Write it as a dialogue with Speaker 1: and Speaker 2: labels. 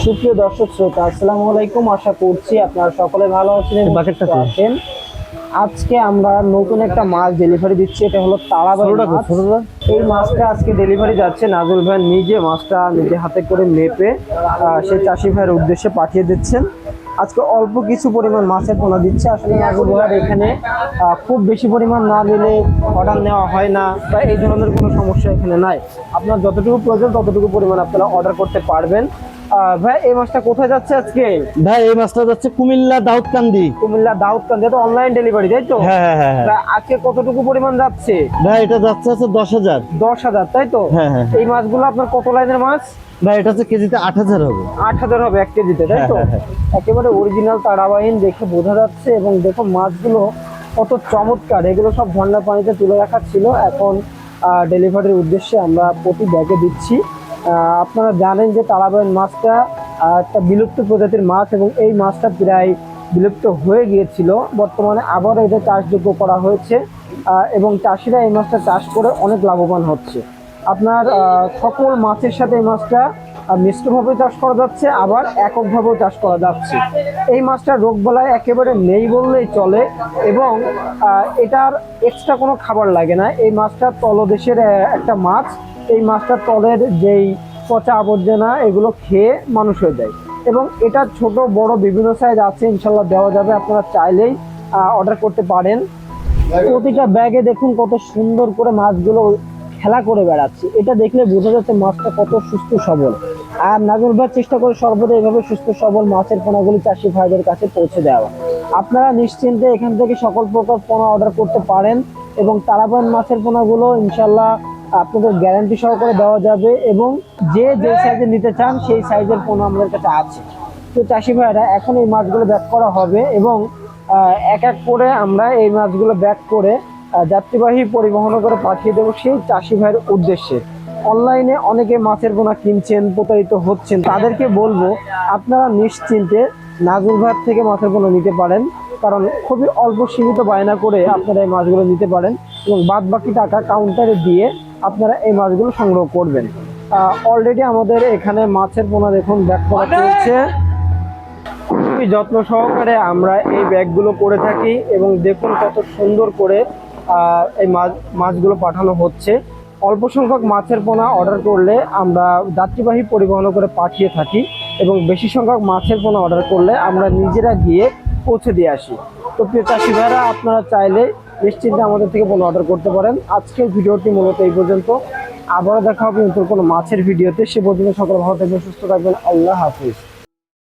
Speaker 1: সুপ্রিয় দর্শক শ্রোতা, আসসালামু আলাইকুম। আশা করছি আপনারা সকলে ভালো আছেন এবং সুস্থ আছেন। আজকে আমরা নতুন একটা মাছ ডেলিভারি দিচ্ছি, এটা হলো তারাবাই মাছ। এই মাছটা আজকে ডেলিভারি যাচ্ছে নাজুল ভাই নিজে মাছটা নিজে হাতে করে মেপে সেই চাষি ভাইয়ের উদ্দেশ্যে পাঠিয়ে দিচ্ছেন। আজকে অল্প কিছু পরিমাণ মাছের পোনা দিচ্ছে। আসলে নাজুল ভাইয়ের এখানে খুব বেশি পরিমাণ না দিলে অর্ডার নেওয়া হয় না বা এই ধরনের কোনো সমস্যা এখানে নাই। আপনার যতটুকু প্রয়োজন ততটুকু পরিমাণ আপনারা অর্ডার করতে পারবেন। ভাই এই মাছটা কোথায় যাচ্ছে আজকে?
Speaker 2: ভাই এই মাছটা যাচ্ছে কুমিল্লা দাউদকান্দি।
Speaker 1: কুমিল্লা দাউদকান্দি, এটা অনলাইন ডেলিভারি তাই তো?
Speaker 2: হ্যাঁ হ্যাঁ হ্যাঁ।
Speaker 1: আজকে কতটুকু পরিমাণ যাচ্ছে?
Speaker 2: ভাই এটা যাচ্ছে 10,000।
Speaker 1: 10,000 তাই তো?
Speaker 2: হ্যাঁ হ্যাঁ।
Speaker 1: এই মাছগুলো আপনার কত লাইনের মাছ?
Speaker 2: ভাই এটা হচ্ছে কেজিতে 8,000 হবে।
Speaker 1: 8,000 হবে 1 কেজিতে তাই তো? একেবারে অরিজিনাল তারাবাইন দেখে বোঝা যাচ্ছে। এবং দেখো মাছগুলো কত চমৎকার, এগুলো সব ঠান্ডা পানিতে তুলে রাখা ছিল, এখন ডেলিভারির উদ্দেশ্যে আমরা প্রতি ব্যাগে দিচ্ছি। আপনারা জানেন যে তারাবাইন মাছটা একটা বিলুপ্ত প্রজাতির মাছ এবং এই মাছটা প্রায় বিলুপ্ত হয়ে গিয়েছিল। বর্তমানে আবার এটা চাষযোগ্য করা হয়েছে এবং চাষিরা এই মাছটা চাষ করে অনেক লাভবান হচ্ছে। আপনার সকল মাছের সাথে এই মাছটা মিশ্রভাবে চাষ করা যাচ্ছে, আবার এককভাবেও চাষ করা যাচ্ছে। এই মাছটা রোগবালাই একেবারে নেই বললেই চলে এবং এটার এক্সট্রা কোনো খাবার লাগে না। এই মাছটা তলদেশের একটা মাছ। এই মাছটার তলের যেই পচা আবর্জনা এগুলো খেয়ে মানুষ হয়ে যায় এবং এটা ছোট বড় বিভিন্ন সাইজ আছে, ইনশাল্লাহ দেওয়া যাবে। আপনারা চাইলেই অর্ডার করতে পারেন। প্রতিটা ব্যাগে দেখুন কত সুন্দর করে মাছগুলো খেলা করে বেড়াচ্ছে, এটা দেখলে বোঝা যাচ্ছে মাছটা কত সুস্থ সবল। আর নাজুল ভাই চেষ্টা করে সর্বদা এইভাবে সুস্থ সবল মাছের পোনাগুলি চাষি ভাইদের কাছে পৌঁছে দেওয়া। আপনারা নিশ্চিন্তে এখান থেকে সকল প্রকার পোনা অর্ডার করতে পারেন এবং তারাবাইন মাছের পোনাগুলো ইনশাল্লাহ আপনাদের গ্যারান্টি সহকারে দেওয়া যাবে এবং যে সাইজে নিতে চান সেই সাইজের পোনা আমাদের কাছে আছে। তো চাষি ভাইরা এখন এই মাছগুলো ব্যাক করা হবে এবং এক এক করে আমরা এই মাছগুলো ব্যাক করে যাত্রীবাহী পরিবহন করে পাঠিয়ে দেবো সেই চাষি ভাইয়ের উদ্দেশ্যে। অনলাইনে অনেকে মাছের পোনা কিনছেন, প্রতারিত হচ্ছেন, তাদেরকে বলবো আপনারা নিশ্চিন্তে নাজুল ভাইয়ের থেকে মাছের পোনা নিতে পারেন, কারণ খুবই অল্প সীমিত বায়না করে আপনারা এই মাছগুলো নিতে পারেন এবং বাদ বাকি টাকা কাউন্টারে দিয়ে আপনারা এই মাছগুলো সংগ্রহ করবেন। অলরেডি আমাদের এখানে মাছের পোনা দেখুন ব্যাক করা চলছে। খুবই যত্ন সহকারে আমরা এই ব্যাগগুলো করে থাকি এবং দেখুন কত সুন্দর করে এই মাছগুলো পাঠানো হচ্ছে। অল্প সংখ্যক মাছের পোনা অর্ডার করলে আমরা যাত্রীবাহী পরিবহন করে পাঠিয়ে থাকি এবং বেশি সংখ্যক মাছের পোনা অর্ডার করলে আমরা নিজেরা গিয়ে পৌঁছে দিয়ে আসি। তো প্রিয় চাষি ভাইরা, আপনারা চাইলে নিশ্চিন্তে আমাদের থেকে পোনা অর্ডার করতে পারেন। আজকের ভিডিওটি মূলত এই পর্যন্ত। আবারও দেখা হবে নতুন কোনো মাছের ভিডিওতে। সে পর্যন্ত সকলে ভালো থাকবেন, সুস্থ থাকবেন। আল্লাহ হাফিজ।